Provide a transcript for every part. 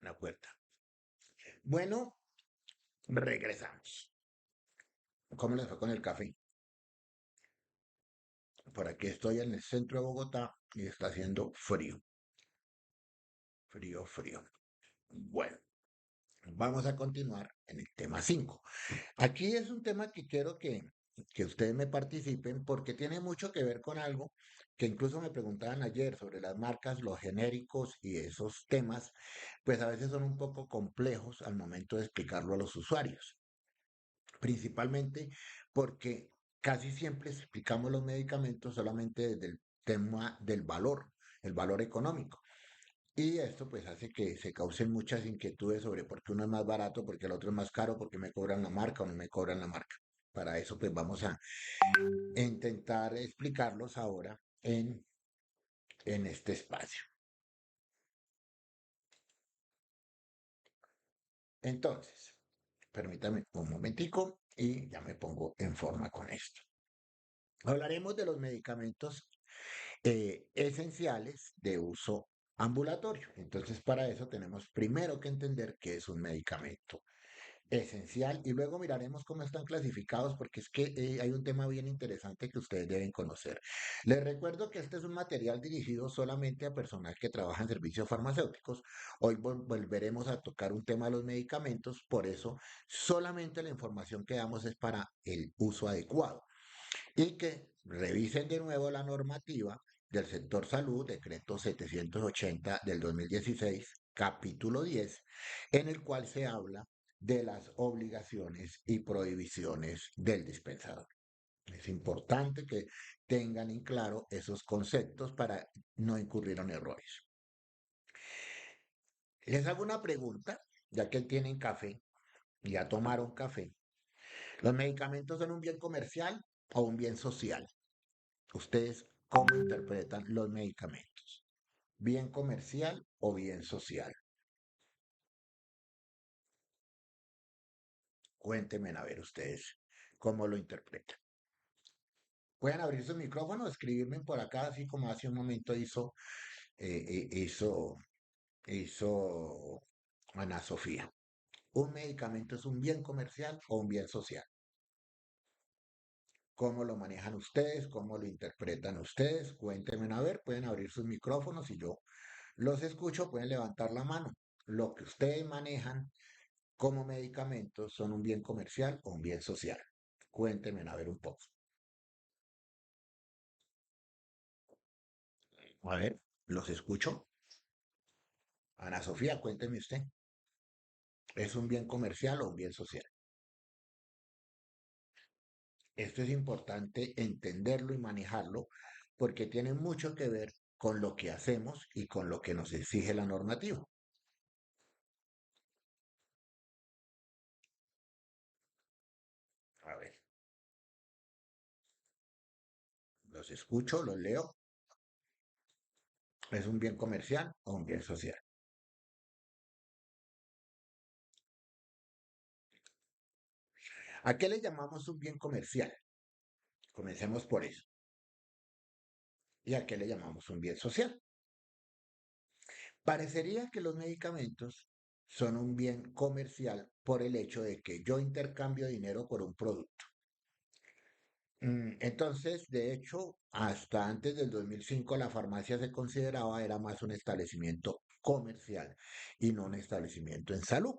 una puerta. Bueno, regresamos. ¿Cómo les fue con el café? Por aquí estoy en el centro de Bogotá y está haciendo frío, frío, frío. Bueno, vamos a continuar en el tema 5. Aquí es un tema que quiero que ustedes me participen porque tiene mucho que ver con algo que incluso me preguntaban ayer sobre las marcas, los genéricos y esos temas, pues a veces son un poco complejos al momento de explicarlo a los usuarios, principalmente porque casi siempre explicamos los medicamentos solamente desde el tema del valor, el valor económico. Y esto pues hace que se causen muchas inquietudes sobre por qué uno es más barato, por qué el otro es más caro, por qué me cobran la marca o no me cobran la marca. Para eso pues vamos a intentar explicarlos ahora en este espacio. Entonces, permítame un momentico y ya me pongo en forma con esto. Hablaremos de los medicamentos esenciales de uso ambulatorio. Entonces, para eso tenemos primero que entender qué es un medicamento esencial y luego miraremos cómo están clasificados porque es que hay un tema bien interesante que ustedes deben conocer. Les recuerdo que este es un material dirigido solamente a personal que trabaja en servicios farmacéuticos. Hoy volveremos a tocar un tema de los medicamentos, por eso solamente la información que damos es para el uso adecuado y que revisen de nuevo la normativa del sector salud, decreto 780 del 2016, capítulo 10, en el cual se habla de las obligaciones y prohibiciones del dispensador. Es importante que tengan en claro esos conceptos para no incurrir en errores. Les hago una pregunta, ya que tienen café, ya tomaron café. ¿Los medicamentos son un bien comercial o un bien social? ¿Ustedes cómo interpretan los medicamentos? ¿Bien comercial o bien social? Cuéntenme a ver ustedes cómo lo interpretan. Pueden abrir su micrófono, escribirme por acá, así como hace un momento hizo Ana Sofía. ¿Un medicamento es un bien comercial o un bien social? ¿Cómo lo manejan ustedes? ¿Cómo lo interpretan ustedes? Cuéntenme a ver, pueden abrir sus micrófonos y yo los escucho, pueden levantar la mano. Lo que ustedes manejan como medicamentos son un bien comercial o un bien social. Cuéntenme a ver un poco. A ver, los escucho. Ana Sofía, cuénteme usted. ¿Es un bien comercial o un bien social? Esto es importante entenderlo y manejarlo porque tiene mucho que ver con lo que hacemos y con lo que nos exige la normativa. A ver, los escucho, los leo. ¿Es un bien comercial o un bien social? ¿A qué le llamamos un bien comercial? Comencemos por eso. ¿Y a qué le llamamos un bien social? Parecería que los medicamentos son un bien comercial por el hecho de que yo intercambio dinero por un producto. Entonces, de hecho, hasta antes del 2005 la farmacia se consideraba era más un establecimiento comercial y no un establecimiento en salud.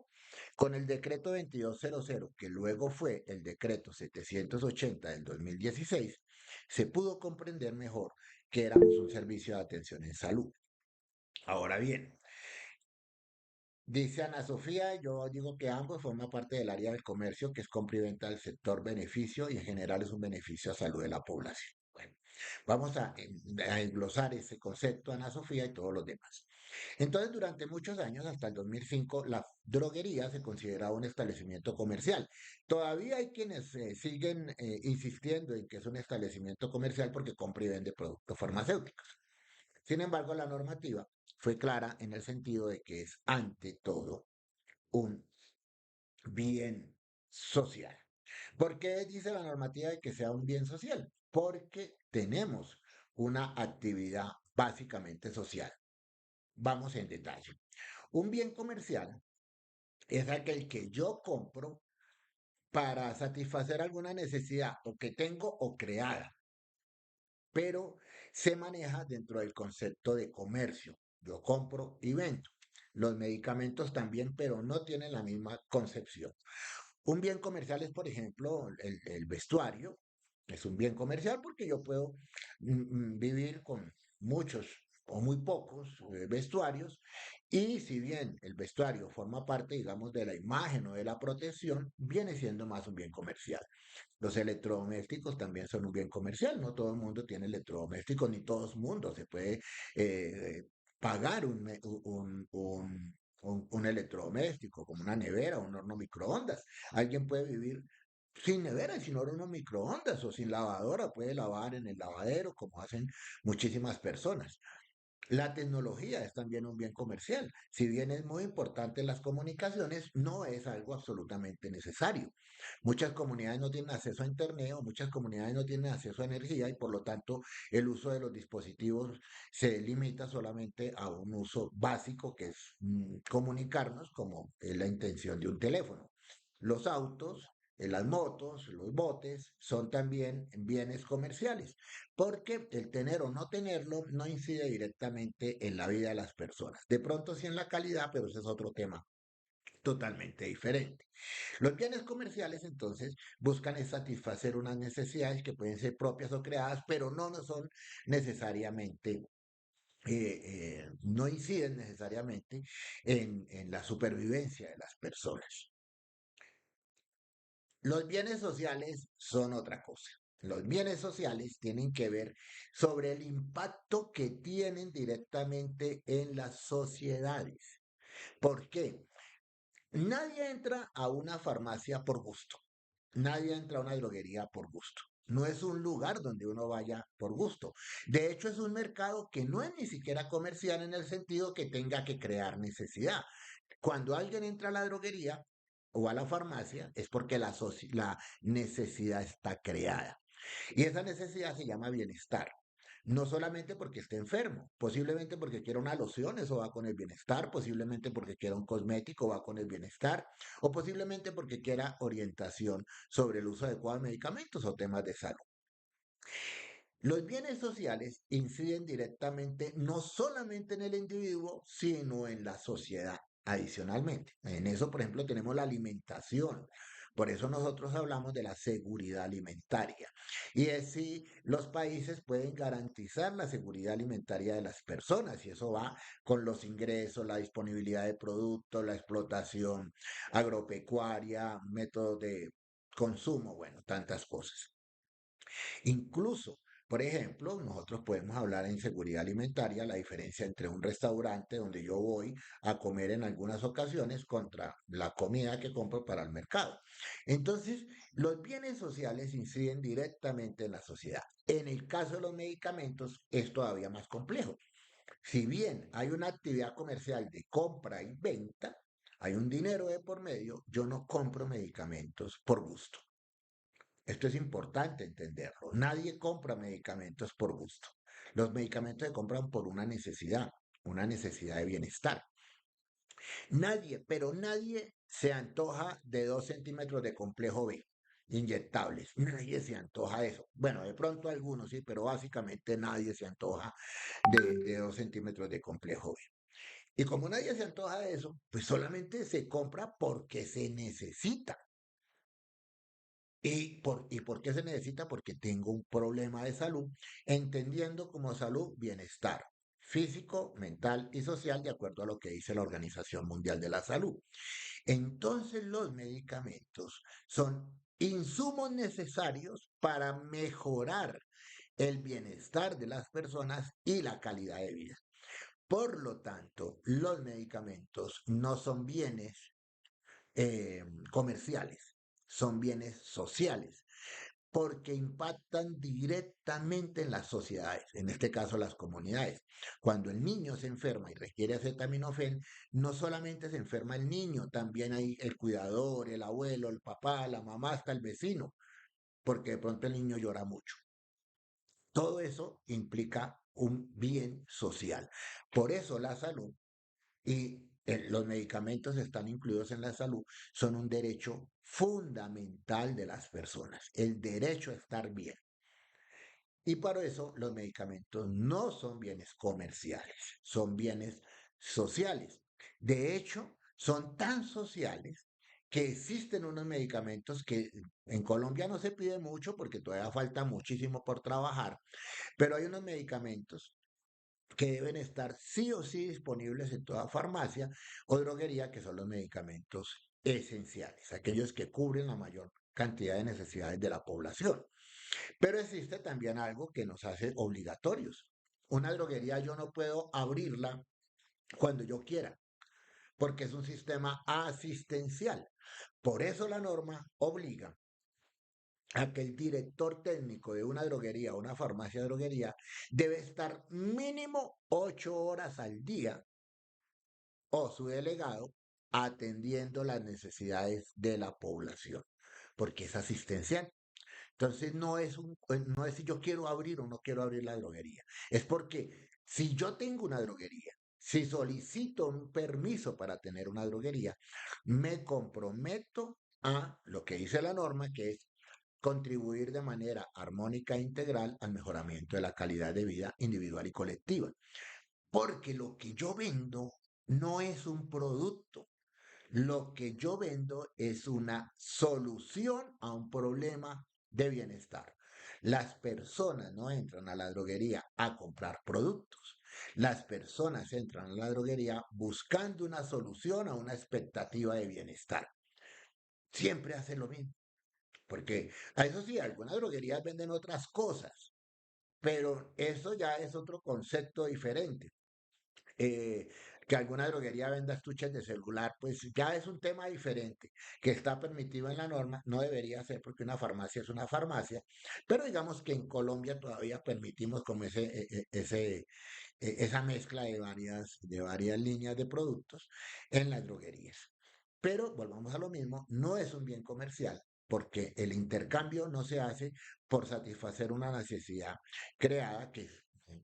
Con el decreto 2200, que luego fue el decreto 780 del 2016, se pudo comprender mejor que éramos un servicio de atención en salud. Ahora bien, dice Ana Sofía, yo digo que ambos forman parte del área del comercio, que es compra y venta del sector beneficio y en general es un beneficio a salud de la población. Bueno, vamos a englosar ese concepto, Ana Sofía, y todos los demás. Entonces, durante muchos años, hasta el 2005, la droguería se consideraba un establecimiento comercial. Todavía hay quienes siguen insistiendo en que es un establecimiento comercial porque compra y vende productos farmacéuticos. Sin embargo, la normativa fue clara en el sentido de que es ante todo un bien social. ¿Por qué dice la normativa de que sea un bien social? Porque tenemos una actividad básicamente social. Vamos en detalle. Un bien comercial es aquel que yo compro para satisfacer alguna necesidad o que tengo o creada, pero se maneja dentro del concepto de comercio. Yo compro y vendo. Los medicamentos también, pero no tienen la misma concepción. Un bien comercial es, por ejemplo, el vestuario. Es un bien comercial porque yo puedo vivir con muchos o muy pocos vestuarios y si bien el vestuario forma parte, digamos, de la imagen o de la protección, viene siendo más un bien comercial. Los electrodomésticos también son un bien comercial, no todo el mundo tiene electrodomésticos, ni todo el mundo se puede pagar un electrodoméstico, como una nevera, un horno microondas. Alguien puede vivir sin nevera y sin horno microondas o sin lavadora, puede lavar en el lavadero, como hacen muchísimas personas. La tecnología es también un bien comercial. Si bien es muy importante en las comunicaciones, no es algo absolutamente necesario. Muchas comunidades no tienen acceso a Internet o muchas comunidades no tienen acceso a energía y por lo tanto el uso de los dispositivos se limita solamente a un uso básico que es comunicarnos como es la intención de un teléfono. Los autos, las motos, los botes son también bienes comerciales porque el tener o no tenerlo no incide directamente en la vida de las personas. De pronto sí en la calidad, pero ese es otro tema totalmente diferente. Los bienes comerciales entonces buscan es satisfacer unas necesidades que pueden ser propias o creadas, pero no son necesariamente no inciden necesariamente en la supervivencia de las personas. Los bienes sociales son otra cosa. Los bienes sociales tienen que ver sobre el impacto que tienen directamente en las sociedades. ¿Por qué? Nadie entra a una farmacia por gusto. Nadie entra a una droguería por gusto. No es un lugar donde uno vaya por gusto. De hecho, es un mercado que no es ni siquiera comercial en el sentido que tenga que crear necesidad. Cuando alguien entra a la droguería o a la farmacia es porque la necesidad está creada. Y esa necesidad se llama bienestar. No solamente porque esté enfermo, posiblemente porque quiera una loción, eso va con el bienestar, posiblemente porque quiera un cosmético, va con el bienestar, o posiblemente porque quiera orientación sobre el uso adecuado de medicamentos o temas de salud. Los bienes sociales inciden directamente no solamente en el individuo, sino en la sociedad. Adicionalmente, en eso, por ejemplo, tenemos la alimentación. Por eso nosotros hablamos de la seguridad alimentaria. Y es si los países pueden garantizar la seguridad alimentaria de las personas. Y eso va con los ingresos, la disponibilidad de productos, la explotación agropecuaria, métodos de consumo, bueno, tantas cosas. Incluso, por ejemplo, nosotros podemos hablar en seguridad alimentaria, la diferencia entre un restaurante donde yo voy a comer en algunas ocasiones contra la comida que compro para el mercado. Entonces, los bienes sociales inciden directamente en la sociedad. En el caso de los medicamentos es todavía más complejo. Si bien hay una actividad comercial de compra y venta, hay un dinero de por medio, yo no compro medicamentos por gusto. Esto es importante entenderlo. Nadie compra medicamentos por gusto. Los medicamentos se compran por una necesidad de bienestar. Nadie, pero nadie se antoja de 2 centímetros de complejo B inyectables. Nadie se antoja de eso. Bueno, de pronto algunos sí, pero básicamente nadie se antoja de 2 centímetros de complejo B. Y como nadie se antoja de eso, pues solamente se compra porque se necesita. ¿Y por qué se necesita? Porque tengo un problema de salud, entendiendo como salud bienestar físico, mental y social, de acuerdo a lo que dice la Organización Mundial de la Salud. Entonces los medicamentos son insumos necesarios para mejorar el bienestar de las personas y la calidad de vida. Por lo tanto, los medicamentos no son bienes comerciales, son bienes sociales, porque impactan directamente en las sociedades, en este caso las comunidades. Cuando el niño se enferma y requiere acetaminofén, no solamente se enferma el niño, también hay el cuidador, el abuelo, el papá, la mamá, hasta el vecino, porque de pronto el niño llora mucho. Todo eso implica un bien social. Por eso la salud y los medicamentos están incluidos en la salud, son un derecho fundamental de las personas, el derecho a estar bien. Y por eso los medicamentos no son bienes comerciales, son bienes sociales. De hecho, son tan sociales que existen unos medicamentos que en Colombia no se pide mucho porque todavía falta muchísimo por trabajar, pero hay unos medicamentos que deben estar sí o sí disponibles en toda farmacia o droguería, que son los medicamentos esenciales, aquellos que cubren la mayor cantidad de necesidades de la población. Pero existe también algo que nos hace obligatorios. Una droguería yo no puedo abrirla cuando yo quiera, porque es un sistema asistencial. Por eso la norma obliga a que el director técnico de una droguería o una farmacia de droguería debe estar mínimo 8 horas al día o su delegado atendiendo las necesidades de la población, porque es asistencial. Entonces no es si yo quiero abrir o no quiero abrir la droguería, es porque si yo tengo una droguería, si solicito un permiso para tener una droguería, me comprometo a lo que dice la norma, que es contribuir de manera armónica e integral al mejoramiento de la calidad de vida individual y colectiva. Porque lo que yo vendo no es un producto, lo que yo vendo es una solución a un problema de bienestar. Las personas no entran a la droguería a comprar productos. Las personas entran a la droguería buscando una solución a una expectativa de bienestar. Siempre hace lo mismo. Porque a eso sí, algunas droguerías venden otras cosas, pero eso ya es otro concepto diferente. eh, que alguna droguería venda estuches de celular, pues ya es un tema diferente, que está permitido en la norma, no debería ser porque una farmacia es una farmacia, pero digamos que en Colombia todavía permitimos como esa mezcla de varias líneas de productos en las droguerías. Pero volvamos a lo mismo, no es un bien comercial porque el intercambio no se hace por satisfacer una necesidad creada que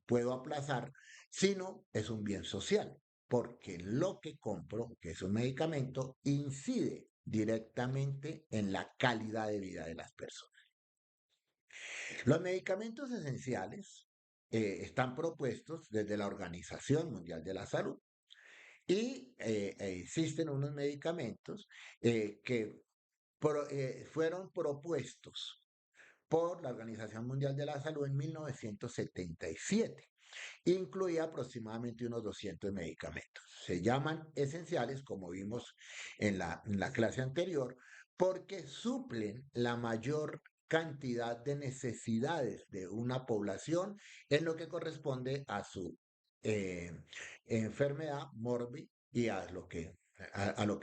puedo aplazar, sino es un bien social, porque lo que compro, que es un medicamento, incide directamente en la calidad de vida de las personas. Los medicamentos esenciales están propuestos desde la Organización Mundial de la Salud y existen unos medicamentos que fueron propuestos por la Organización Mundial de la Salud en 1977. Incluía aproximadamente unos 200 medicamentos. Se llaman esenciales, como vimos en la clase anterior, porque suplen la mayor cantidad de necesidades de una población en lo que corresponde a su eh, enfermedad, morbi, y a lo que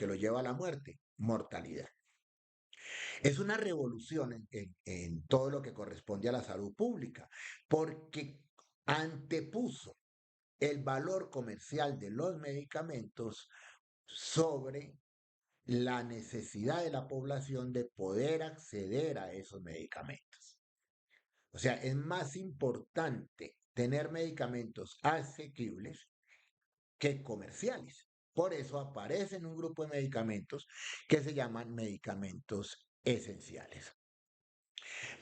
lo lleva a la muerte, mortalidad. Es una revolución en todo lo que corresponde a la salud pública, porque antepuso el valor comercial de los medicamentos sobre la necesidad de la población de poder acceder a esos medicamentos. O sea, es más importante tener medicamentos asequibles que comerciales. Por eso aparecen un grupo de medicamentos que se llaman medicamentos esenciales.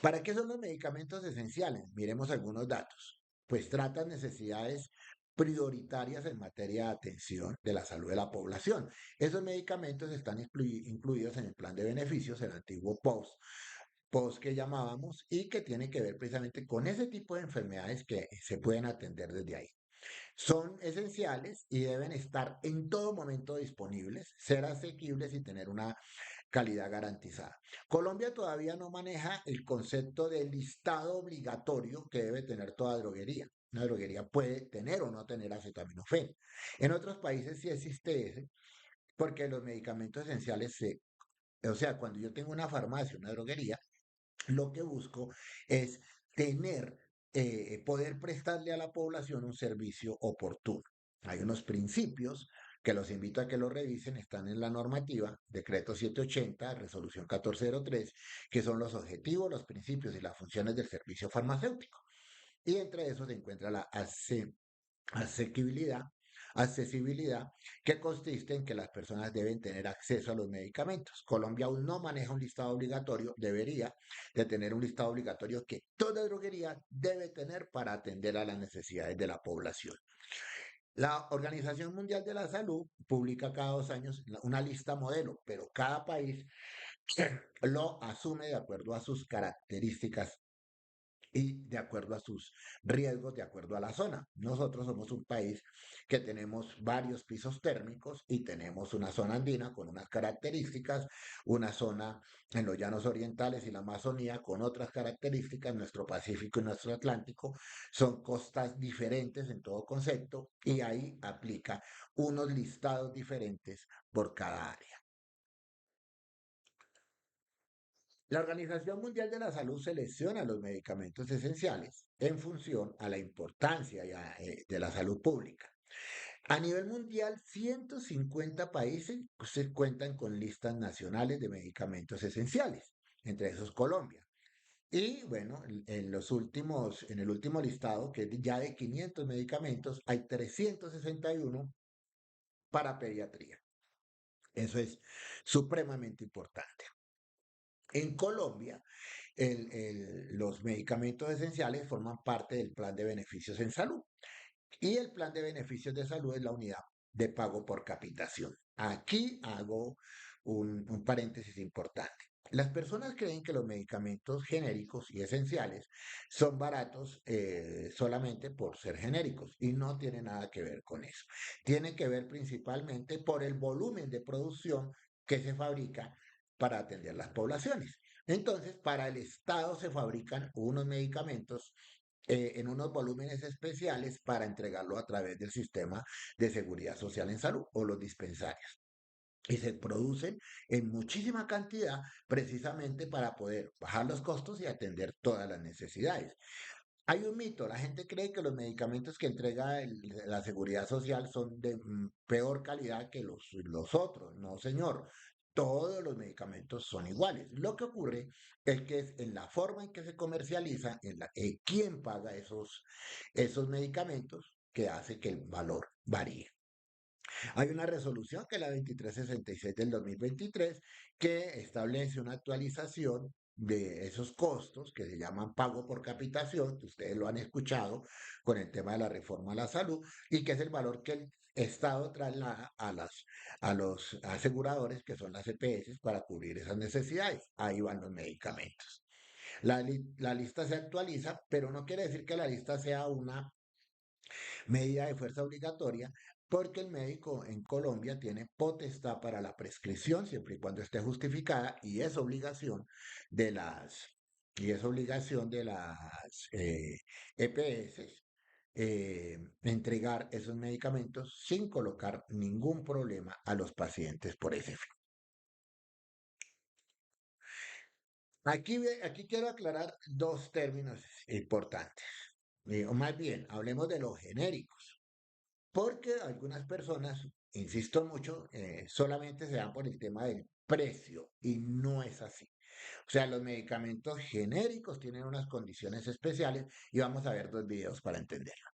¿Para qué son los medicamentos esenciales? Miremos algunos datos. Pues tratan necesidades prioritarias en materia de atención de la salud de la población. Esos medicamentos están incluidos en el plan de beneficios, el antiguo POS que llamábamos, y que tienen que ver precisamente con ese tipo de enfermedades que se pueden atender desde ahí. Son esenciales y deben estar en todo momento disponibles, ser asequibles y tener una calidad garantizada. Colombia todavía no maneja el concepto de listado obligatorio que debe tener toda droguería. Una droguería puede tener o no tener acetaminofén. En otros países sí existe ese, porque los medicamentos esenciales o sea, cuando yo tengo una farmacia, una droguería, lo que busco es tener, poder prestarle a la población un servicio oportuno. Hay unos principios que los invito a que lo revisen, están en la normativa, decreto 780, resolución 1403, que son los objetivos, los principios y las funciones del servicio farmacéutico. y entre esos se encuentra la asequibilidad, accesibilidad, que consiste en que las personas deben tener acceso a los medicamentos. Colombia aún no maneja un listado obligatorio, debería de tener un listado obligatorio que toda droguería debe tener para atender a las necesidades de la población. La Organización Mundial de la Salud publica cada 2 años una lista modelo, pero cada país lo asume de acuerdo a sus características y de acuerdo a sus riesgos, de acuerdo a la zona. Nosotros somos un país que tenemos varios pisos térmicos y tenemos una zona andina con unas características, una zona en los llanos orientales y la Amazonía con otras características, nuestro Pacífico y nuestro Atlántico son costas diferentes en todo concepto y ahí aplica unos listados diferentes por cada área. La Organización Mundial de la Salud selecciona los medicamentos esenciales en función a la importancia de la salud pública. A nivel mundial, 150 países se cuentan con listas nacionales de medicamentos esenciales, entre esos Colombia. Y bueno, en el último listado, que es ya de 500 medicamentos, hay 361 para pediatría. Eso es supremamente importante. En Colombia, los medicamentos esenciales forman parte del plan de beneficios en salud. Y el plan de beneficios de salud es la unidad de pago por capitación. Aquí hago un paréntesis importante. Las personas creen que los medicamentos genéricos y esenciales son baratos solamente por ser genéricos y no tiene nada que ver con eso. Tiene que ver principalmente por el volumen de producción que se fabrica para atender las poblaciones. Entonces, para el Estado se fabrican unos medicamentos en unos volúmenes especiales para entregarlo a través del sistema de seguridad social en salud o los dispensarios. Y se producen en muchísima cantidad precisamente para poder bajar los costos y atender todas las necesidades. Hay un mito, la gente cree que los medicamentos que entrega la seguridad social son de peor calidad que los otros. No, señor. Todos los medicamentos son iguales. Lo que ocurre es que es en la forma en que se comercializa, en quién paga esos medicamentos, que hace que el valor varíe. Hay una resolución que es la 2366 del 2023 que establece una actualización de esos costos que se llaman pago por capitación, que ustedes lo han escuchado con el tema de la reforma a la salud, y que es el valor que el Estado traslada a los aseguradores, que son las EPS, para cubrir esas necesidades. Ahí van los medicamentos. La lista se actualiza, pero no quiere decir que la lista sea una medida de fuerza obligatoria, porque el médico en Colombia tiene potestad para la prescripción siempre y cuando esté justificada y es obligación de las EPS entregar esos medicamentos sin colocar ningún problema a los pacientes por ese fin. Aquí quiero aclarar dos términos importantes, o más bien, hablemos de los genéricos. Porque algunas personas, insisto mucho, solamente se dan por el tema del precio y no es así. O sea, los medicamentos genéricos tienen unas condiciones especiales y vamos a ver dos videos para entenderlo.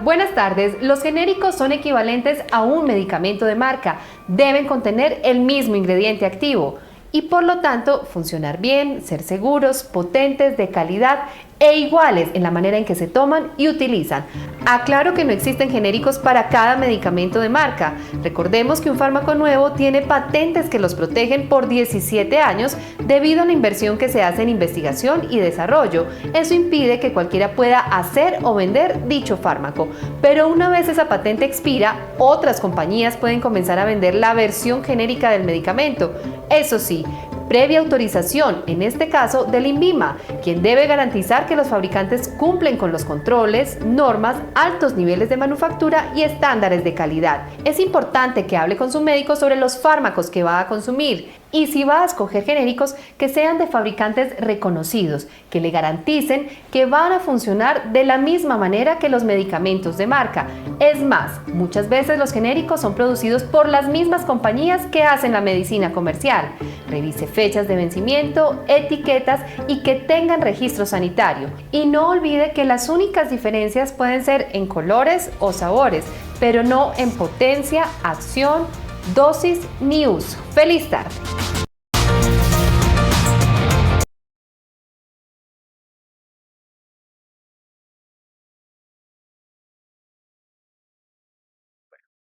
Buenas tardes. Los genéricos son equivalentes a un medicamento de marca. Deben contener el mismo ingrediente activo y por lo tanto funcionar bien, ser seguros, potentes, de calidad e iguales en la manera en que se toman y utilizan. Aclaro que no existen genéricos para cada medicamento de marca. Recordemos que un fármaco nuevo tiene patentes que los protegen por 17 años debido a la inversión que se hace en investigación y desarrollo. Eso impide que cualquiera pueda hacer o vender dicho fármaco. Pero una vez esa patente expira, otras compañías pueden comenzar a vender la versión genérica del medicamento. Eso sí, previa autorización, en este caso del INVIMA, quien debe garantizar que los fabricantes cumplen con los controles, normas, altos niveles de manufactura y estándares de calidad. Es importante que hable con su médico sobre los fármacos que va a consumir y si va a escoger genéricos que sean de fabricantes reconocidos, que le garanticen que van a funcionar de la misma manera que los medicamentos de marca. Es más, muchas veces los genéricos son producidos por las mismas compañías que hacen la medicina comercial. Revise fechas de vencimiento, etiquetas y que tengan registro sanitario. Y no olvide que las únicas diferencias pueden ser en colores o sabores, pero no en potencia, acción, dosis ni uso. ¡Feliz tarde!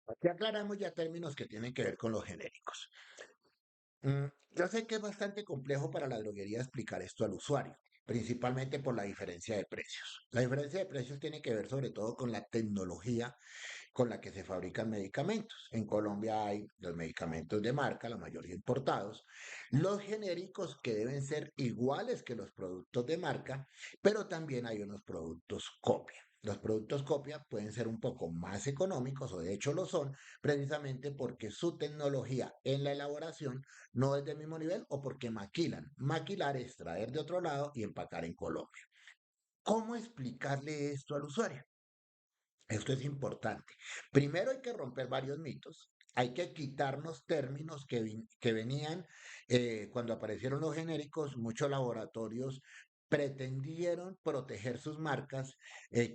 Aquí aclaramos ya términos que tienen que ver con los genéricos. Yo sé que es bastante complejo para la droguería explicar esto al usuario, principalmente por la diferencia de precios. La diferencia de precios tiene que ver sobre todo con la tecnología con la que se fabrican medicamentos. En Colombia hay los medicamentos de marca, la mayoría importados, los genéricos que deben ser iguales que los productos de marca, pero también hay unos productos copia. Los productos copia pueden ser un poco más económicos, o de hecho lo son, precisamente porque su tecnología en la elaboración no es del mismo nivel o porque maquilan. Maquilar es traer de otro lado y empacar en Colombia. ¿Cómo explicarle esto al usuario? Esto es importante. Primero hay que romper varios mitos. Hay que quitarnos términos que venían cuando aparecieron los genéricos. Muchos laboratorios pretendieron proteger sus marcas,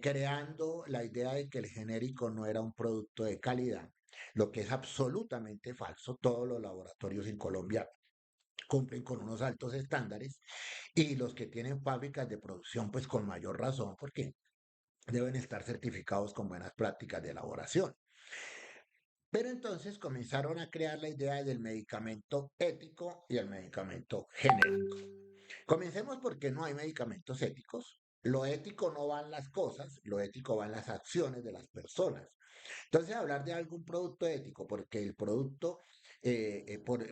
creando la idea de que el genérico no era un producto de calidad, lo que es absolutamente falso. Todos los laboratorios en Colombia cumplen con unos altos estándares y los que tienen fábricas de producción, pues con mayor razón, porque deben estar certificados con buenas prácticas de elaboración. Pero entonces comenzaron a crear la idea del medicamento ético y el medicamento genérico. Comencemos porque no hay medicamentos éticos. Lo ético no va en las cosas, lo ético va en las acciones de las personas. Entonces, hablar de algún producto ético, porque el producto,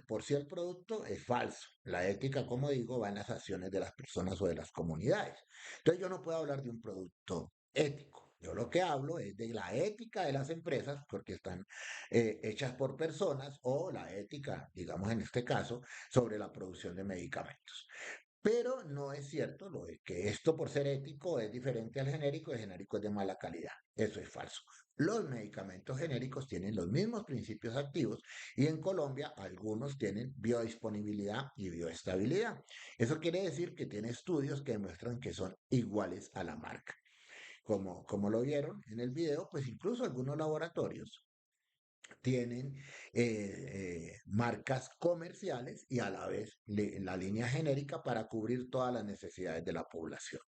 por sí el producto es falso. La ética, como digo, va en las acciones de las personas o de las comunidades. Entonces, yo no puedo hablar de un producto ético. Yo lo que hablo es de la ética de las empresas, porque están hechas por personas, o la ética, digamos en este caso, sobre la producción de medicamentos. Pero no es cierto lo de que esto por ser ético es diferente al genérico, el genérico es de mala calidad. Eso es falso. Los medicamentos genéricos tienen los mismos principios activos y en Colombia algunos tienen biodisponibilidad y bioestabilidad. Eso quiere decir que tiene estudios que demuestran que son iguales a la marca. Como lo vieron en el video, pues incluso algunos laboratorios tienen marcas comerciales y a la vez la línea genérica para cubrir todas las necesidades de la población.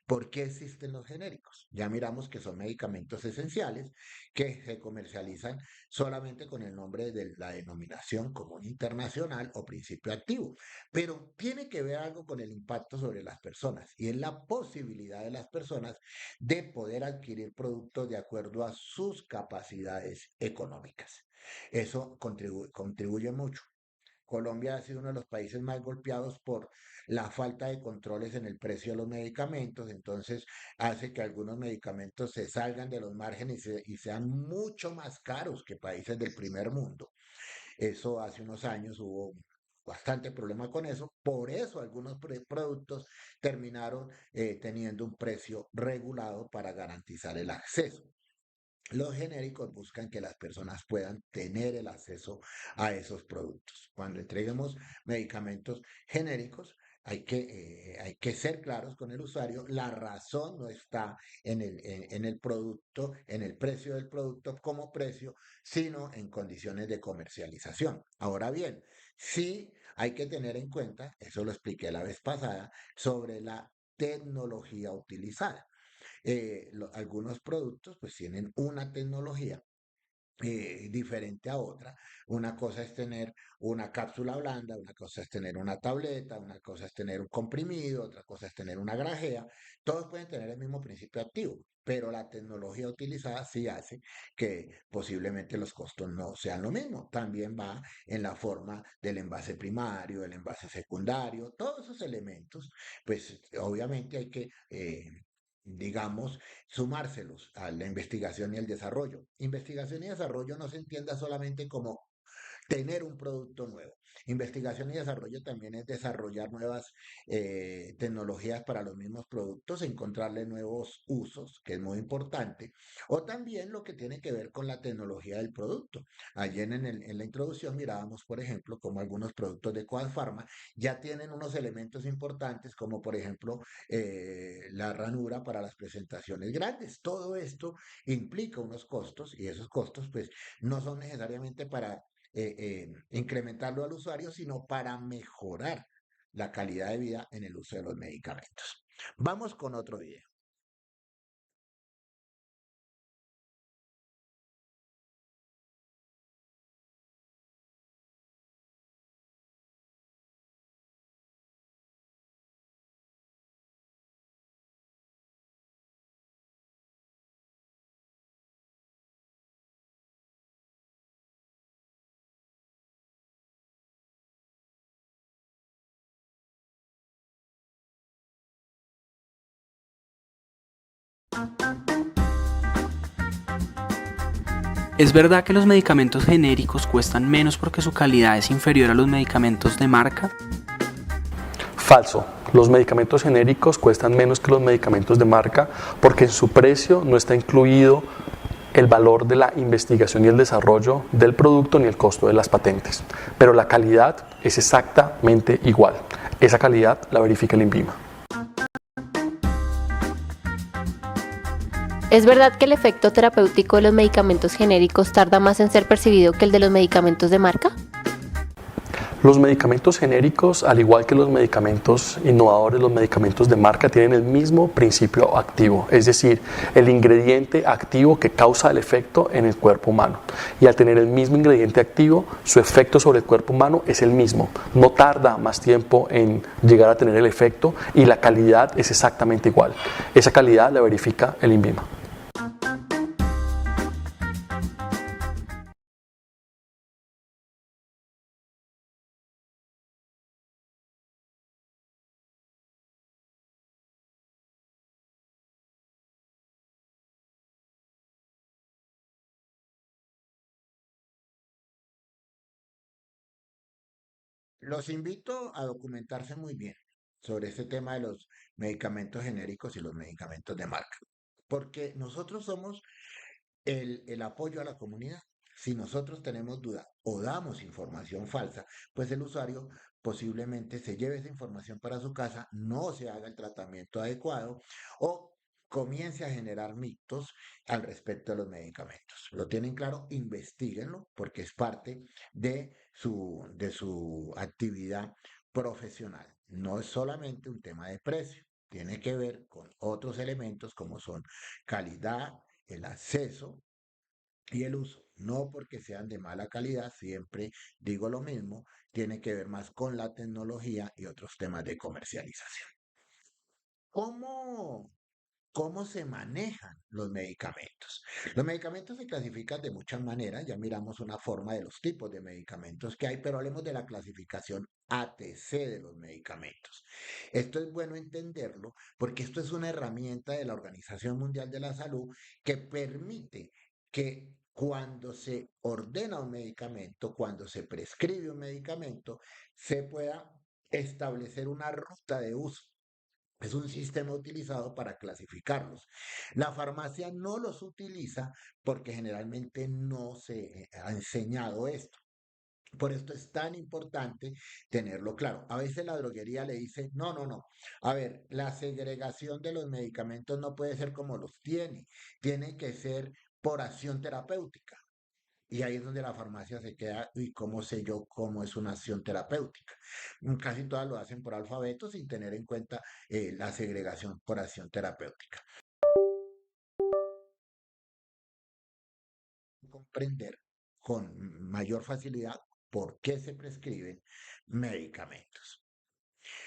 ¿Por qué existen los genéricos? Ya miramos que son medicamentos esenciales que se comercializan solamente con el nombre de la denominación común internacional o principio activo, pero tiene que ver algo con el impacto sobre las personas y es la posibilidad de las personas de poder adquirir productos de acuerdo a sus capacidades económicas. Eso contribuye mucho. Colombia ha sido uno de los países más golpeados por la falta de controles en el precio de los medicamentos, entonces hace que algunos medicamentos se salgan de los márgenes y sean mucho más caros que países del primer mundo. Eso hace unos años hubo bastante problema con eso, por eso algunos productos terminaron teniendo un precio regulado para garantizar el acceso. Los genéricos buscan que las personas puedan tener el acceso a esos productos. Cuando entreguemos medicamentos genéricos, hay que ser claros con el usuario. La razón no está en el producto, en el precio del producto como precio, sino en condiciones de comercialización. Ahora bien, sí hay que tener en cuenta, eso lo expliqué la vez pasada, sobre la tecnología utilizada. Algunos productos pues tienen una tecnología diferente a otra. Una cosa es tener una cápsula blanda, una cosa es tener una tableta, una cosa es tener un comprimido, otra cosa es tener una grajea. Todos pueden tener el mismo principio activo, pero la tecnología utilizada sí hace que posiblemente los costos no sean lo mismo. También va en la forma del envase primario, del envase secundario, todos esos elementos, pues obviamente hay que digamos, sumárselos a la investigación y el desarrollo. Investigación y desarrollo no se entienda solamente como tener un producto nuevo. Investigación y desarrollo también es desarrollar nuevas tecnologías para los mismos productos, encontrarle nuevos usos, que es muy importante, o también lo que tiene que ver con la tecnología del producto. Ayer en la introducción mirábamos, por ejemplo, como algunos productos de Coad Pharma ya tienen unos elementos importantes, como por ejemplo la ranura para las presentaciones grandes. Todo esto implica unos costos y esos costos pues no son necesariamente para incrementarlo al usuario, sino para mejorar la calidad de vida en el uso de los medicamentos. Vamos con otro video. ¿Es verdad que los medicamentos genéricos cuestan menos porque su calidad es inferior a los medicamentos de marca? Falso. Los medicamentos genéricos cuestan menos que los medicamentos de marca porque en su precio no está incluido el valor de la investigación y el desarrollo del producto ni el costo de las patentes. Pero la calidad es exactamente igual. Esa calidad la verifica el INVIMA. ¿Es verdad que el efecto terapéutico de los medicamentos genéricos tarda más en ser percibido que el de los medicamentos de marca? Los medicamentos genéricos, al igual que los medicamentos innovadores, los medicamentos de marca, tienen el mismo principio activo, es decir, el ingrediente activo que causa el efecto en el cuerpo humano. Y al tener el mismo ingrediente activo, su efecto sobre el cuerpo humano es el mismo. No tarda más tiempo en llegar a tener el efecto y la calidad es exactamente igual. Esa calidad la verifica el INVIMA. Los invito a documentarse muy bien sobre este tema de los medicamentos genéricos y los medicamentos de marca, porque nosotros somos el apoyo a la comunidad. Si nosotros tenemos duda o damos información falsa, pues el usuario posiblemente se lleve esa información para su casa, no se haga el tratamiento adecuado o comience a generar mitos al respecto de los medicamentos. ¿Lo tienen claro? Investíguenlo porque es parte de su actividad profesional. No es solamente un tema de precio, tiene que ver con otros elementos como son calidad, el acceso y el uso. No porque sean de mala calidad, siempre digo lo mismo, tiene que ver más con la tecnología y otros temas de comercialización. ¿Cómo, ¿Cómo se manejan los medicamentos? Los medicamentos se clasifican de muchas maneras, ya miramos una forma de los tipos de medicamentos que hay, pero hablemos de la clasificación ATC de los medicamentos. Esto es bueno entenderlo porque esto es una herramienta de la Organización Mundial de la Salud que permite que cuando se ordena un medicamento, cuando se prescribe un medicamento, se pueda establecer una ruta de uso. Es un sistema utilizado para clasificarlos. La farmacia no los utiliza porque generalmente no se ha enseñado esto. Por esto es tan importante tenerlo claro. A veces la droguería le dice, no, no, no. A ver, la segregación de los medicamentos no puede ser como los tiene que ser por acción terapéutica. Y ahí es donde la farmacia se queda, ¿y cómo sé yo cómo es una acción terapéutica? Casi todas lo hacen por alfabeto sin tener en cuenta la segregación por acción terapéutica. comprender con mayor facilidad por qué se prescriben medicamentos.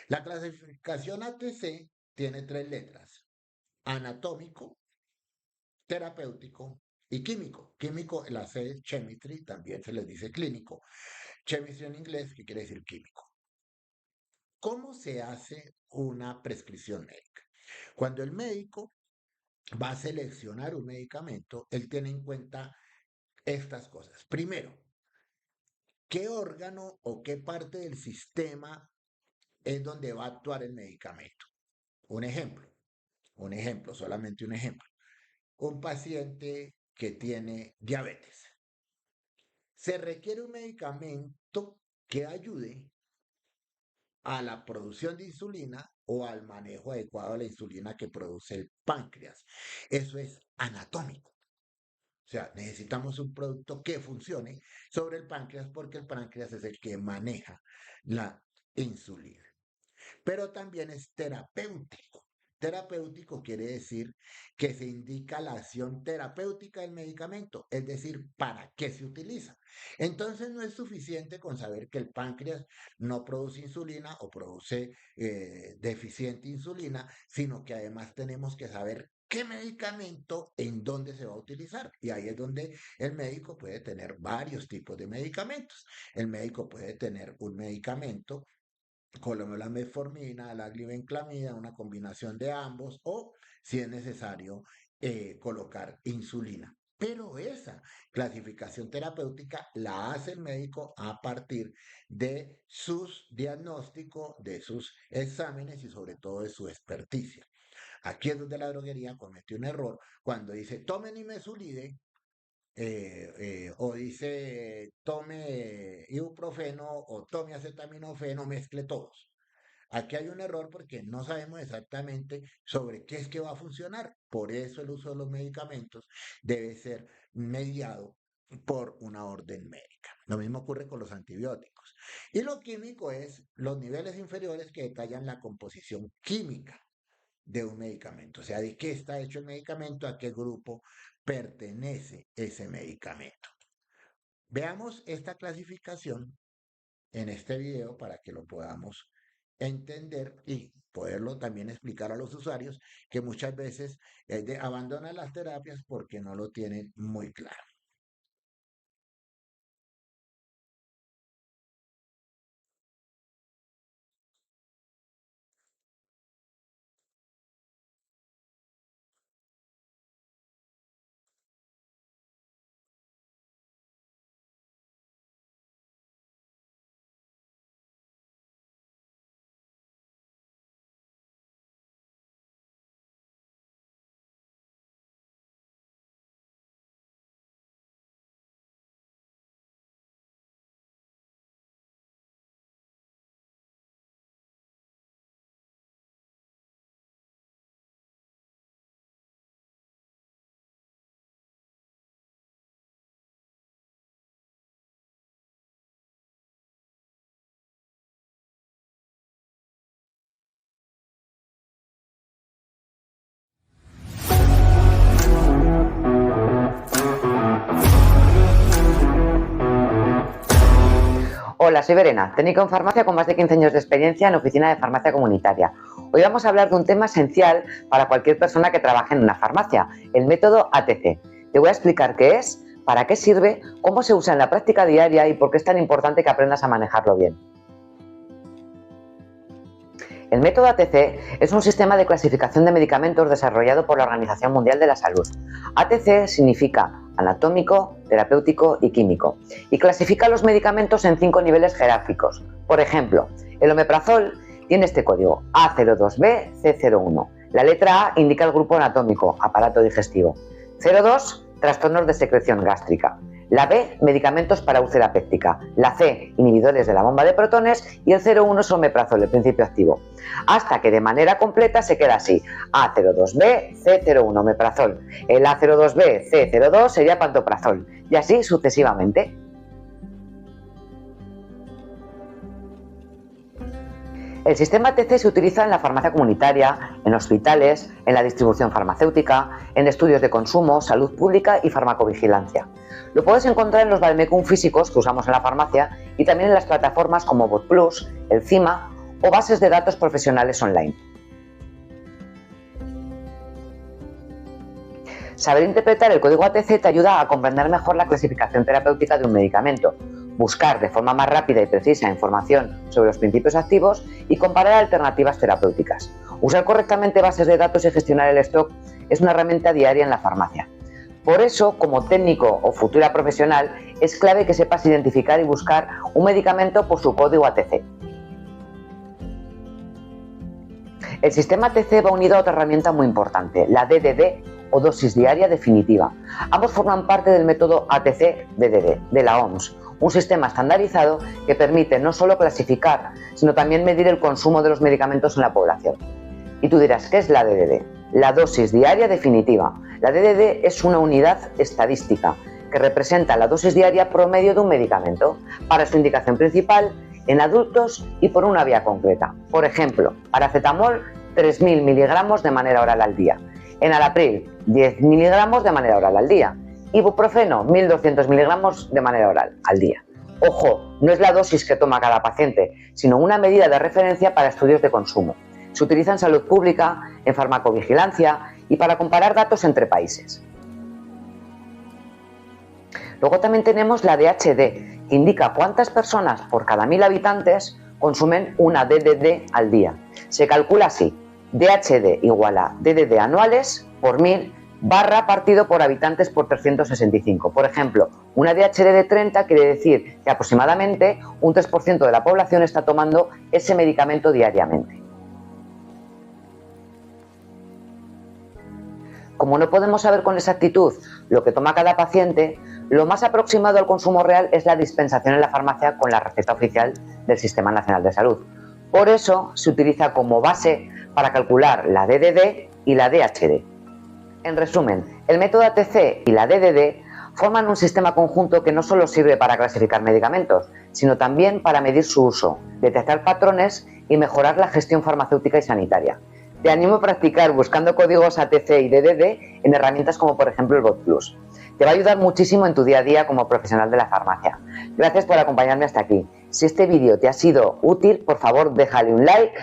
La clasificación ATC tiene 3 letras: anatómico, terapéutico y químico. Químico, la C es chemistry, también se les dice clínico. Chemistry en inglés, que quiere decir químico. ¿Cómo se hace una prescripción médica? Cuando el médico va a seleccionar un medicamento, él tiene en cuenta estas cosas. Primero, ¿qué órgano o qué parte del sistema es donde va a actuar el medicamento? Un ejemplo, solamente un ejemplo. Un paciente que tiene diabetes. Se requiere un medicamento que ayude a la producción de insulina o al manejo adecuado de la insulina que produce el páncreas. Eso es anatómico. O sea, necesitamos un producto que funcione sobre el páncreas porque el páncreas es el que maneja la insulina. Pero también es terapéutico. Terapéutico quiere decir que se indica la acción terapéutica del medicamento, es decir, para qué se utiliza. Entonces no es suficiente con saber que el páncreas no produce insulina o produce deficiente insulina, sino que además tenemos que saber qué medicamento en dónde se va a utilizar. Y ahí es donde el médico puede tener varios tipos de medicamentos. El médico puede tener un medicamento como la metformina, la glibenclamida, una combinación de ambos, o si es necesario colocar insulina. Pero esa clasificación terapéutica la hace el médico a partir de sus diagnósticos, de sus exámenes y sobre todo de su experticia. Aquí es donde la droguería cometió un error cuando dice tome nimesulide o dice tome ibuprofeno o tome acetaminofeno, mezcle todos. Aquí hay un error porque no sabemos exactamente sobre qué es que va a funcionar. Por eso el uso de los medicamentos debe ser mediado por una orden médica. Lo mismo ocurre con los antibióticos. Y lo químico es los niveles inferiores que detallan la composición química de un medicamento. O sea, de qué está hecho el medicamento, a qué grupo pertenece ese medicamento. Veamos esta clasificación en este video para que lo podamos entender y poderlo también explicar a los usuarios que muchas veces abandonan las terapias porque no lo tienen muy claro. Hola, soy Verena, técnico en farmacia con más de 15 años de experiencia en oficina de farmacia comunitaria. Hoy vamos a hablar de un tema esencial para cualquier persona que trabaje en una farmacia, el método ATC. Te voy a explicar qué es, para qué sirve, cómo se usa en la práctica diaria y por qué es tan importante que aprendas a manejarlo bien. El método ATC es un sistema de clasificación de medicamentos desarrollado por la Organización Mundial de la Salud. ATC significa anatómico, terapéutico y químico, y clasifica los medicamentos en 5 niveles jerárquicos. Por ejemplo, el omeprazol tiene este código A02B C01. La letra A indica el grupo anatómico, aparato digestivo. 02, trastornos de secreción gástrica. La B, medicamentos para úlcera péptica. La C, inhibidores de la bomba de protones. Y el 01 es omeprazol, el principio activo. Hasta que de manera completa se queda así: A02B, C01, omeprazol. El A02B, C02 sería pantoprazol. Y así sucesivamente. El sistema ATC se utiliza en la farmacia comunitaria, en hospitales, en la distribución farmacéutica, en estudios de consumo, salud pública y farmacovigilancia. Lo puedes encontrar en los vademecum físicos que usamos en la farmacia y también en las plataformas como BotPlus, el CIMA o bases de datos profesionales online. Saber interpretar el código ATC te ayuda a comprender mejor la clasificación terapéutica de un medicamento, buscar de forma más rápida y precisa información sobre los principios activos y comparar alternativas terapéuticas. Usar correctamente bases de datos y gestionar el stock es una herramienta diaria en la farmacia. Por eso, como técnico o futura profesional, es clave que sepas identificar y buscar un medicamento por su código ATC. El sistema ATC va unido a otra herramienta muy importante, la DDD o dosis diaria definitiva. Ambos forman parte del método ATC-DDD de la OMS, un sistema estandarizado que permite no solo clasificar, sino también medir el consumo de los medicamentos en la población. Y tú dirás, ¿qué es la DDD? La dosis diaria definitiva. La DDD es una unidad estadística que representa la dosis diaria promedio de un medicamento para su indicación principal en adultos y por una vía concreta. Por ejemplo, paracetamol 3.000 miligramos de manera oral al día. Enalapril 10 miligramos de manera oral al día. Ibuprofeno 1.200 miligramos de manera oral al día. Ojo, no es la dosis que toma cada paciente, sino una medida de referencia para estudios de consumo. Se utiliza en salud pública, en farmacovigilancia y para comparar datos entre países. Luego también tenemos la DHD, que indica cuántas personas por cada 1.000 habitantes consumen una DDD al día. Se calcula así: DHD igual a DDD anuales por 1.000 barra partido por habitantes por 365. Por ejemplo, una DHD de 30 quiere decir que aproximadamente un 3% de la población está tomando ese medicamento diariamente. Como no podemos saber con exactitud lo que toma cada paciente, lo más aproximado al consumo real es la dispensación en la farmacia con la receta oficial del Sistema Nacional de Salud. Por eso se utiliza como base para calcular la DDD y la DHD. En resumen, el método ATC y la DDD forman un sistema conjunto que no solo sirve para clasificar medicamentos, sino también para medir su uso, detectar patrones y mejorar la gestión farmacéutica y sanitaria. Te animo a practicar buscando códigos ATC y DDD en herramientas como por ejemplo el BotPlus. Te va a ayudar muchísimo en tu día a día como profesional de la farmacia. Gracias por acompañarme hasta aquí. Si este vídeo te ha sido útil, por favor déjale un like.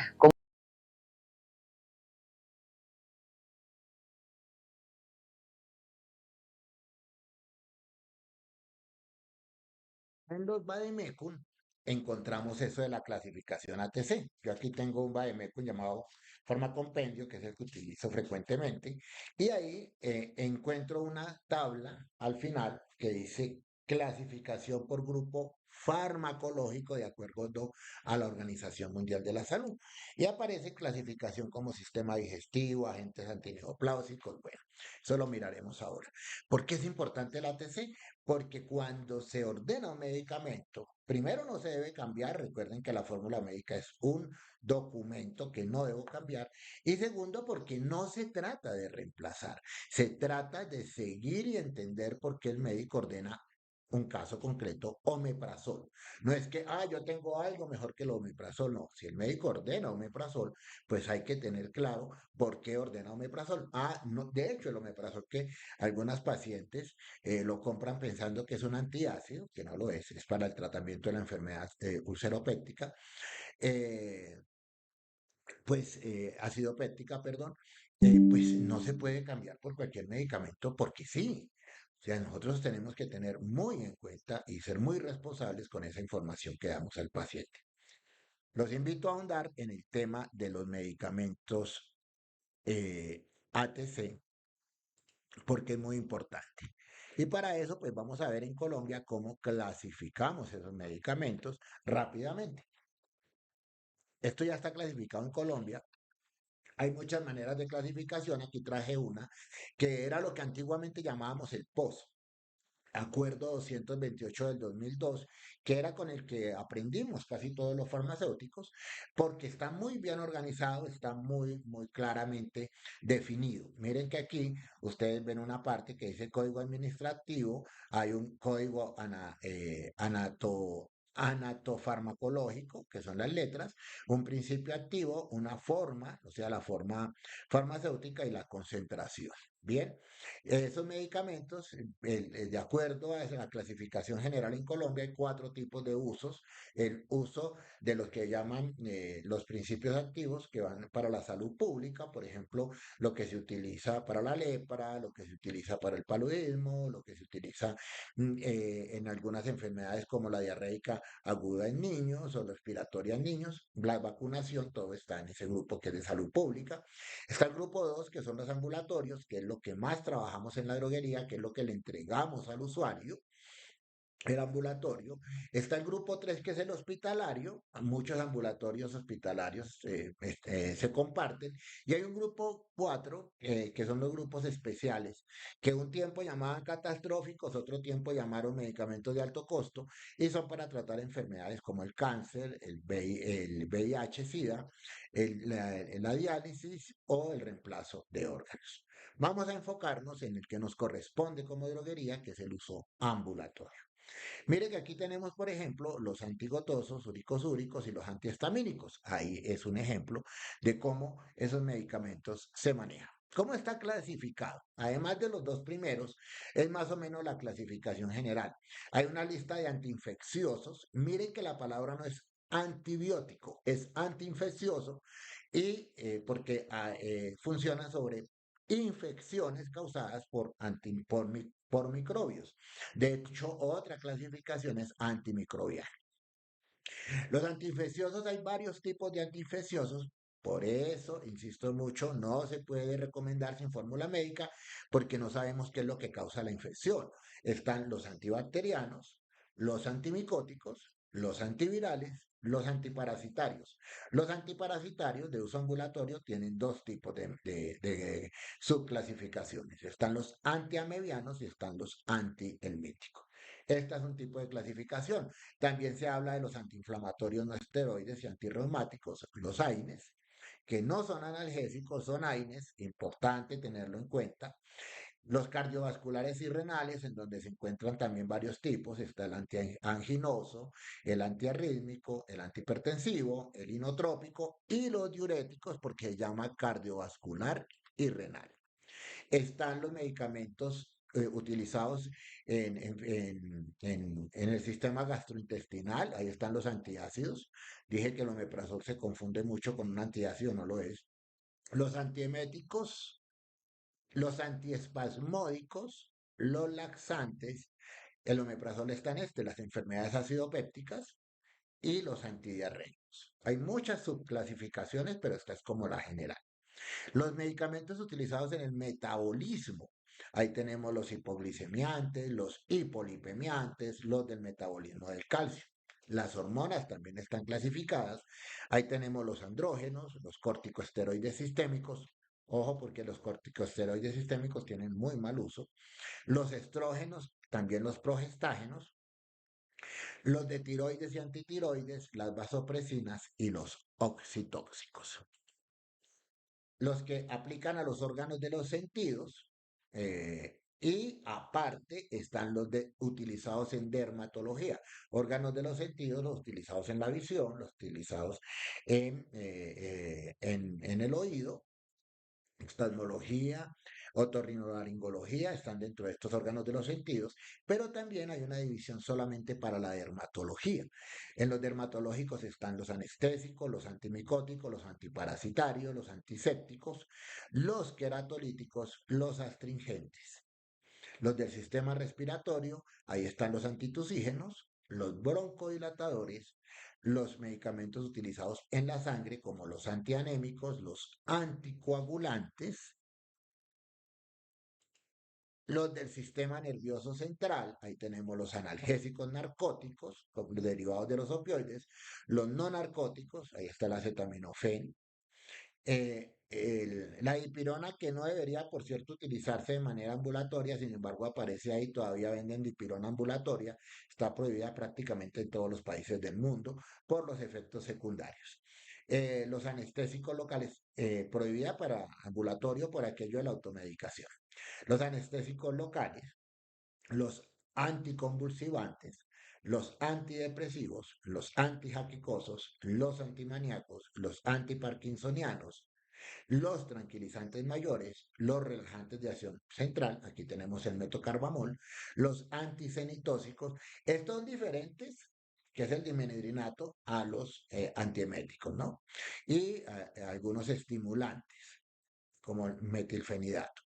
En los vademecum encontramos eso de la clasificación ATC. Yo aquí tengo un vademecum llamado Farmacompendio, que es el que utilizo frecuentemente, y ahí encuentro una tabla al final que dice clasificación por grupo farmacológico de acuerdo a la Organización Mundial de la Salud. Y aparece clasificación como sistema digestivo, agentes antineopláusicos. Bueno, eso lo miraremos ahora. ¿Por qué es importante el ATC? Porque cuando se ordena un medicamento, primero no se debe cambiar, recuerden que la fórmula médica es un documento que no debo cambiar, y segundo porque no se trata de reemplazar, se trata de seguir y entender por qué el médico ordena un caso concreto, omeprazol. No es que, yo tengo algo mejor que el omeprazol, no. Si el médico ordena omeprazol, pues hay que tener claro por qué ordena omeprazol. No, de hecho, el omeprazol que algunas pacientes lo compran pensando que es un antiácido, que no lo es para el tratamiento de la enfermedad ulceropéptica, eh, ácido péptica, perdón, pues no se puede cambiar por cualquier medicamento porque sí. O sea, nosotros tenemos que tener muy en cuenta y ser muy responsables con esa información que damos al paciente. Los invito a ahondar en el tema de los medicamentos ATC porque es muy importante. Y para eso, pues vamos a ver en Colombia cómo clasificamos esos medicamentos rápidamente. Esto ya está clasificado en Colombia. Hay muchas maneras de clasificación. Aquí traje una que era lo que antiguamente llamábamos el POS. Acuerdo 228 del 2002, que era con el que aprendimos casi todos los farmacéuticos, porque está muy bien organizado, está muy claramente definido. Miren que aquí ustedes ven una parte que dice código administrativo, hay un código anatofarmacológico, que son las letras, un principio activo, una forma, o sea, la forma farmacéutica y la concentración. Bien, esos medicamentos, de acuerdo a la clasificación general en Colombia, hay cuatro tipos de usos. El uso de los que llaman los principios activos que van para la salud pública, por ejemplo, lo que se utiliza para la lepra, lo que se utiliza para el paludismo, lo que se utiliza en algunas enfermedades como la diarreica aguda en niños o respiratoria en niños, la vacunación, todo está en ese grupo que es de salud pública. Está el grupo 2 que son los ambulatorios, que es lo que más trabajamos en la droguería, que es lo que le entregamos al usuario, el ambulatorio. Está el grupo 3 que es el hospitalario. Muchos ambulatorios hospitalarios se comparten. Y hay un grupo 4 que son los grupos especiales, que un tiempo llamaban catastróficos, otro tiempo llamaron medicamentos de alto costo, y son para tratar enfermedades como el cáncer, el VIH-Sida, la diálisis o el reemplazo de órganos. Vamos a enfocarnos en el que nos corresponde como droguería, que es el uso ambulatorio. Mire que aquí tenemos, por ejemplo, los antigotosos, úricos úricos y los antihistamínicos. Ahí es un ejemplo de cómo esos medicamentos se manejan. ¿Cómo está clasificado? Además de los dos primeros, es más o menos la clasificación general. Hay una lista de antiinfecciosos. Miren que la palabra no es antibiótico, es antiinfeccioso y porque funciona sobre infecciones causadas por microbios. De hecho, otra clasificación es antimicrobiana. Los antiinfecciosos, hay varios tipos de antiinfecciosos. Por eso, insisto mucho, no se puede recomendar sin fórmula médica porque no sabemos qué es lo que causa la infección. Están los antibacterianos, los antimicóticos, los antivirales, los antiparasitarios. Los antiparasitarios de uso ambulatorio tienen dos tipos de subclasificaciones. Están los antiamebianos y están los antihelmínticos. Este es un tipo de clasificación. También se habla de los antiinflamatorios no esteroides y antirreumáticos, los AINES, que no son analgésicos, son AINES, importante tenerlo en cuenta. Los cardiovasculares y renales, en donde se encuentran también varios tipos, está el antianginoso, el antiarrítmico, el antihipertensivo, el inotrópico y los diuréticos, porque se llama cardiovascular y renal. Están los medicamentos utilizados en el sistema gastrointestinal, ahí están los antiácidos. Dije que el omeprazol se confunde mucho con un antiácido, no lo es. Los antieméticos, los antiespasmódicos, los laxantes, el omeprazol está en las enfermedades acidopépticas y los antidiarreicos. Hay muchas subclasificaciones, pero esta es como la general. Los medicamentos utilizados en el metabolismo. Ahí tenemos los hipoglicemiantes, los hipolipemiantes, los del metabolismo del calcio. Las hormonas también están clasificadas. Ahí tenemos los andrógenos, los corticosteroides sistémicos. Ojo, porque los corticosteroides sistémicos tienen muy mal uso. Los estrógenos, también los progestágenos, los de tiroides y antitiroides, las vasopresinas y los oxitóxicos. Los que aplican a los órganos de los sentidos, y aparte están utilizados en dermatología, órganos de los sentidos, los utilizados en la visión, los utilizados en el oído, oftalmología, otorrinolaringología, están dentro de estos órganos de los sentidos, pero también hay una división solamente para la dermatología. En los dermatológicos están los anestésicos, los antimicóticos, los antiparasitarios, los antisépticos, los queratolíticos, los astringentes. Los del sistema respiratorio, ahí están los antitusígenos, los broncodilatadores, los medicamentos utilizados en la sangre como los antianémicos, los anticoagulantes, los del sistema nervioso central, ahí tenemos los analgésicos narcóticos, derivados de los opioides, los no narcóticos, ahí está el acetaminofén, la dipirona que no debería, por cierto, utilizarse de manera ambulatoria, sin embargo aparece ahí, todavía venden dipirona ambulatoria, está prohibida prácticamente en todos los países del mundo por los efectos secundarios. Los anestésicos locales, prohibida para ambulatorio por aquello de la automedicación. Los anestésicos locales, los anticonvulsivantes, los antidepresivos, los antijaquicosos, los antimaníacos, los antiparkinsonianos, los tranquilizantes mayores, los relajantes de acción central, aquí tenemos el metocarbamol, los antisenitóxicos, estos son diferentes, que es el dimenhidrinato, a los antieméticos, ¿no? Y algunos estimulantes, como el metilfenidato.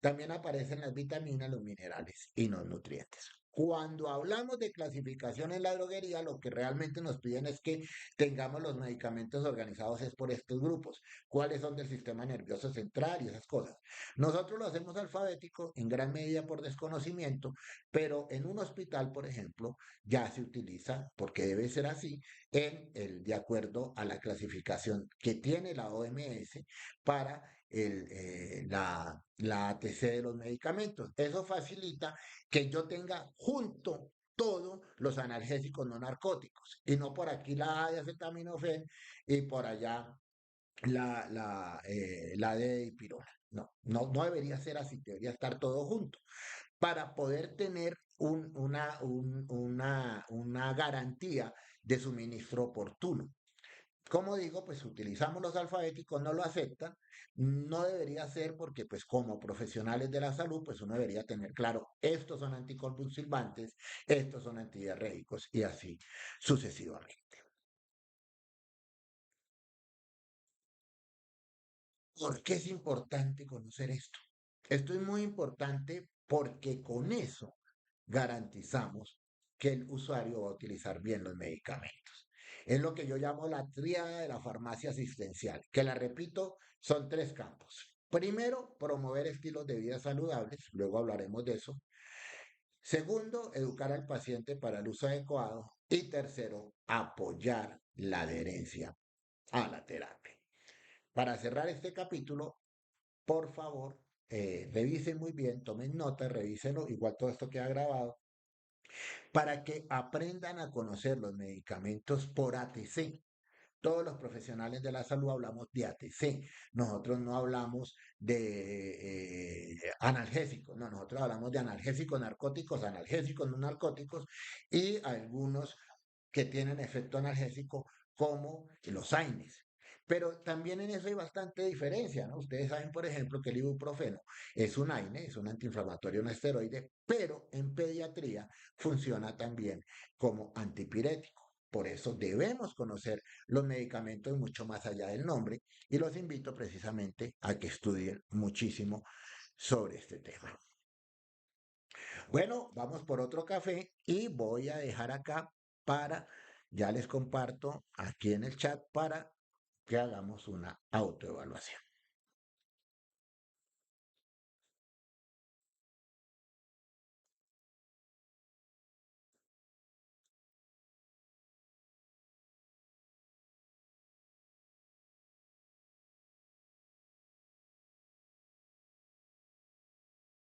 También aparecen las vitaminas, los minerales y los nutrientes. Cuando hablamos de clasificación en la droguería, lo que realmente nos piden es que tengamos los medicamentos organizados es por estos grupos, cuáles son del sistema nervioso central y esas cosas. Nosotros lo hacemos alfabético en gran medida por desconocimiento, pero en un hospital, por ejemplo, ya se utiliza, porque debe ser así, de acuerdo a la clasificación que tiene la OMS para la ATC de los medicamentos. Eso facilita que yo tenga junto todos los analgésicos no narcóticos y no por aquí la A de acetaminofén y por allá la D de dipirona. No, no, no debería ser así, debería estar todo junto para poder tener una garantía de suministro oportuno. Como digo, pues utilizamos los alfabéticos, no lo aceptan, no debería ser porque pues como profesionales de la salud, pues uno debería tener claro, estos son anticonvulsivantes, estos son antidiarréicos y así sucesivamente. ¿Por qué es importante conocer esto? Esto es muy importante porque con eso garantizamos que el usuario va a utilizar bien los medicamentos. Es lo que yo llamo la tríada de la farmacia asistencial, que la repito, son tres campos. Primero, promover estilos de vida saludables, luego hablaremos de eso. Segundo, educar al paciente para el uso adecuado. Y tercero, apoyar la adherencia a la terapia. Para cerrar este capítulo, por favor, revisen muy bien, tomen nota, revísenlo, igual todo esto queda grabado, para que aprendan a conocer los medicamentos por ATC. Todos los profesionales de la salud hablamos de ATC. Nosotros no hablamos de analgésicos, no, nosotros hablamos de analgésicos, narcóticos, analgésicos, no narcóticos y algunos que tienen efecto analgésico como los AINES. Pero también en eso hay bastante diferencia, ¿no? Ustedes saben, por ejemplo, que el ibuprofeno es un AINE, es un antiinflamatorio, un esteroide, pero en pediatría funciona también como antipirético. Por eso debemos conocer los medicamentos mucho más allá del nombre y los invito precisamente a que estudien muchísimo sobre este tema. Bueno, vamos por otro café y voy a dejar acá para, ya les comparto aquí en el chat para que hagamos una autoevaluación.